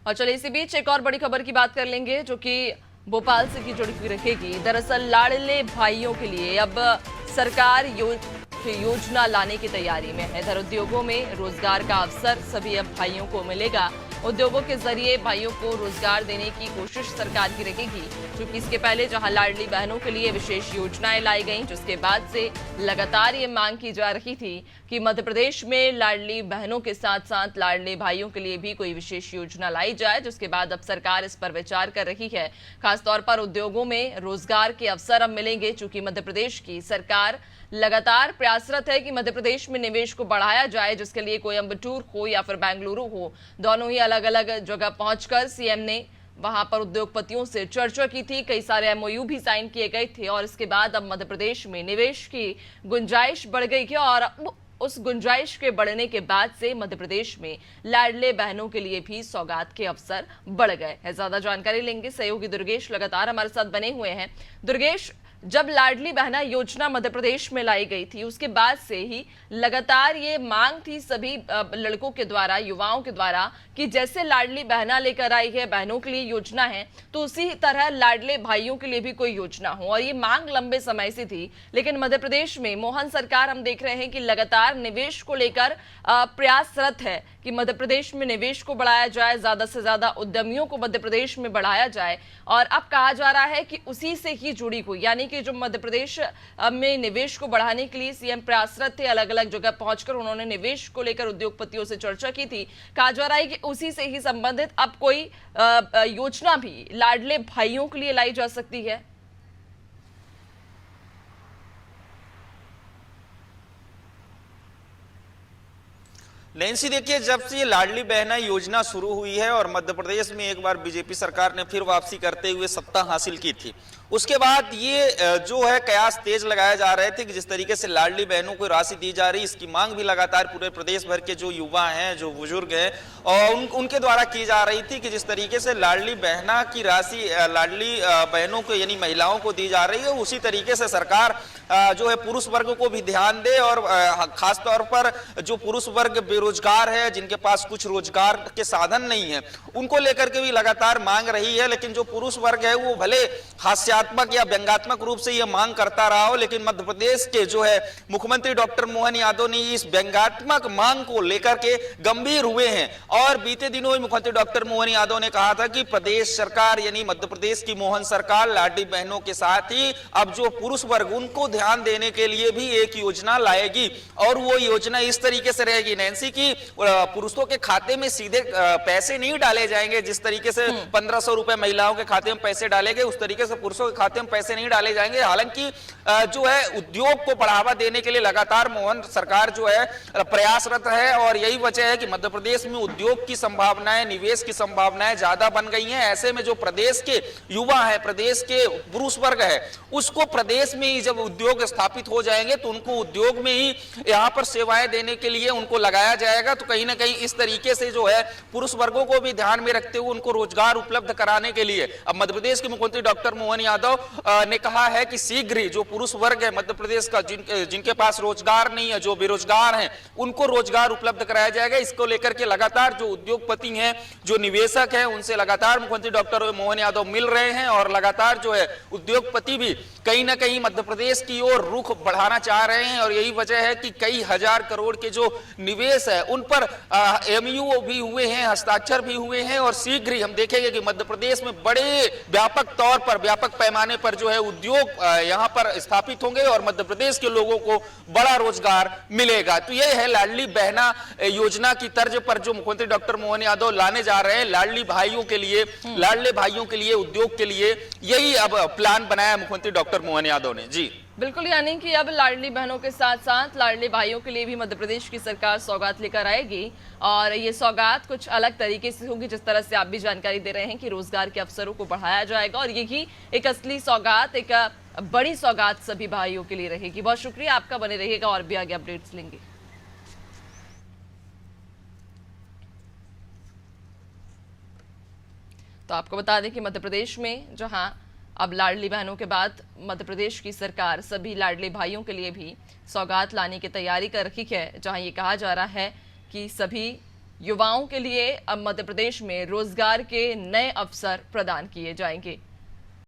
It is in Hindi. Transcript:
और चलिए इसी बीच एक और बड़ी खबर की बात कर लेंगे जो कि भोपाल से की जुड़ी हुई रहेगी। दरअसल लाडले भाइयों के लिए अब सरकार योजना लाने की तैयारी में है। इधर उद्योगों में रोजगार का अवसर सभी अब भाइयों को मिलेगा। उद्योगों के जरिए भाइयों को रोजगार देने की कोशिश सरकार की रहेगी, क्योंकि इसके पहले जहां लाडली बहनों के लिए विशेष योजनाएं लाई गईं, जिसके बाद से लगातार ये मांग की जा रही थी कि मध्य प्रदेश में लाडली बहनों के साथ साथ लाडले भाइयों के लिए भी कोई विशेष योजना लाई जाए, जिसके बाद अब सरकार इस पर विचार कर रही है। खासतौर पर उद्योगों में रोजगार के अवसर अब मिलेंगे, चूंकि मध्य प्रदेश की सरकार लगातार प्रयासरत है कि मध्य प्रदेश में निवेश को बढ़ाया जाए, जिसके लिए कोयंबटूर हो या फिर बेंगलुरु हो, दोनों ही अलग अलग जगह पहुंचकर सीएम ने वहां पर उद्योगपतियों से चर्चा की थी। कई सारे एमओयू भी साइन किए गए थे और इसके बाद अब मध्य प्रदेश में निवेश की गुंजाइश बढ़ गई है और उस गुंजाइश के बढ़ने के बाद से मध्य प्रदेश में लाडले बहनों के लिए भी सौगात के अवसर बढ़ गए हैं। ज्यादा जानकारी लेंगे, सहयोगी दुर्गेश लगातार हमारे साथ बने हुए हैं। दुर्गेश, जब लाडली बहना योजना मध्य प्रदेश में लाई गई थी उसके बाद से ही लगातार ये मांग थी सभी लड़कों के द्वारा, युवाओं के द्वारा, कि जैसे लाडली बहना लेकर आई है, बहनों के लिए योजना है, तो उसी तरह लाडले भाइयों के लिए भी कोई योजना हो। और ये मांग लंबे समय से थी, लेकिन मध्य प्रदेश में मोहन सरकार हम देख रहे हैं कि लगातार निवेश को लेकर प्रयासरत है कि मध्य प्रदेश में निवेश को बढ़ाया जाए, ज्यादा से ज्यादा उद्यमियों को मध्य प्रदेश में बढ़ाया जाए। और अब कहा जा रहा है कि उसी से ही जुड़ी हुई, यानी कि जो मध्य प्रदेश में निवेश को बढ़ाने के लिए सीएम प्रयासरत थे, अलग अलग जगह पहुंचकर उन्होंने निवेश को लेकर उद्योगपतियों से चर्चा की थी। कहा जा रहा है कि उसी से ही संबंधित अब कोई योजना भी लाडले भाइयों के लिए लाई जा सकती है। नैन्सी, देखिए, जब से ये लाडली बहना योजना शुरू हुई है और मध्य प्रदेश में एक बार बीजेपी सरकार ने फिर वापसी करते हुए सत्ता हासिल की थी, उसके बाद ये जो है कयास तेज लगाए जा रहे थे कि जिस तरीके से लाडली बहनों को राशि दी जा रही, इसकी मांग भी लगातार पूरे प्रदेश भर के जो युवा हैं, जो बुजुर्ग हैं, और उनके द्वारा की जा रही थी कि जिस तरीके से लाडली बहना की राशि लाडली बहनों को यानी महिलाओं को दी जा रही है, उसी तरीके से सरकार जो है पुरुष वर्ग को भी ध्यान दे और खासतौर पर जो पुरुष वर्ग बेरोजगार है, जिनके पास कुछ रोजगार के साधन नहीं है, उनको लेकर के भी लगातार मांग रही है। लेकिन जो पुरुष वर्ग है वो भले हास्यात्मक या व्यंग्यात्मक रूप से यह मांग करता रहा हो, लेकिन मध्य प्रदेश के जो है मुख्यमंत्री डॉक्टर मोहन यादव ने इस व्यंग्यात्मक मांग को लेकर के गंभीर हुए हैं। और बीते दिनों ही मुख्यमंत्री डॉक्टर मोहन यादव ने कहा था कि प्रदेश सरकार यानी मध्य प्रदेश की मोहन सरकार लाडली बहनों के साथ ही अब जो पुरुष वर्ग उनको ध्यान देने के लिए भी एक योजना लाएगी। और वो योजना इस तरीके से रहेगी नैन्सी की पुरुषों के खाते में सीधे पैसे नहीं डाले जाएंगे। जिस तरीके से 1500 रुपए महिलाओं के खाते में पैसे डाले गए, उस तरीके से पुरुषों के खाते में पैसे नहीं डाले जाएंगे। हालांकि जो है उद्योग को बढ़ावा देने के लिए लगातार मोहन सरकार जो है प्रयासरत है और यही वजह है कि मध्य प्रदेश में उद्योग की संभावनाएं, निवेश की संभावनाएं ज्यादा बन गई हैं। ऐसे में जो प्रदेश के युवा है, प्रदेश के पुरुष वर्ग है, उसको प्रदेश में ही जब उद्योग स्थापित हो जाएंगे तो उनको उद्योग में ही यहाँ पर सेवाएं देने के लिए उनको लगाया जाएगा। तो कहीं ना कहीं इस तरीके से जो है पुरुष वर्गों को भी ध्यान में रखते हुए उनको रोजगार उपलब्ध कराने के लिए अब मध्य प्रदेश के मुख्यमंत्री डॉक्टर मोहन यादव ने कहा है कि शीघ्र ही जो पुरुष वर्ग है मध्य प्रदेश का, जिनके पास रोजगार नहीं है, जो बेरोजगार हैं, उनको रोजगार उपलब्ध कराया जाएगा। इसको लेकर के लगातार जो उद्योगपति हैं, जो निवेशक हैं, उनसे लगातार मुख्यमंत्री डॉक्टर मोहन यादव मिल रहे हैं और लगातार जो है उद्योगपति भी कहीं ना कहीं मध्य प्रदेश की ओर रुख बढ़ाना चाह रहे हैं। और यही वजह है कि कई हजार करोड़ के जो निवेश है उन पर एमयू भी हुए हैं, हस्ताक्षर भी हुए हैं और शीघ्र ही हम देखेंगे कि मध्य प्रदेश में बड़े व्यापक तौर पर, व्यापक पैमाने पर जो है उद्योग यहां पर स्थापित होंगे और मध्य प्रदेश के लोगों को बड़ा रोजगार मिलेगा। तो यह है लाडली बहना योजना की तर्ज पर जो मुख्यमंत्री डॉक्टर मोहन यादव लाने जा रहे हैं लाडली भाइयों के लिए, लाडले भाइयों के लिए, उद्योग के लिए, यही अब प्लान बनाया मुख्यमंत्री डॉक्टर मोहन यादव ने। जी बिल्कुल, यानी कि अब लाडली बहनों के साथ साथ लाडले भाइयों के लिए भी मध्य प्रदेश की सरकार सौगात लेकर आएगी और ये सौगात कुछ अलग तरीके से होगी। जिस तरह से आप भी जानकारी दे रहे हैं कि रोजगार के अवसरों को बढ़ाया जाएगा और यही एक असली सौगात, एक बड़ी सौगात सभी भाइयों के लिए रहेगी। बहुत शुक्रिया आपका, बने रहिएगा और भी आगे अपडेट्स लेंगे। तो आपको बता दें कि मध्य प्रदेश में जहां अब लाडली बहनों के बाद मध्य प्रदेश की सरकार सभी लाडले भाइयों के लिए भी सौगात लाने की तैयारी कर रही है, जहां ये कहा जा रहा है कि सभी युवाओं के लिए अब मध्य प्रदेश में रोजगार के नए अवसर प्रदान किए जाएंगे।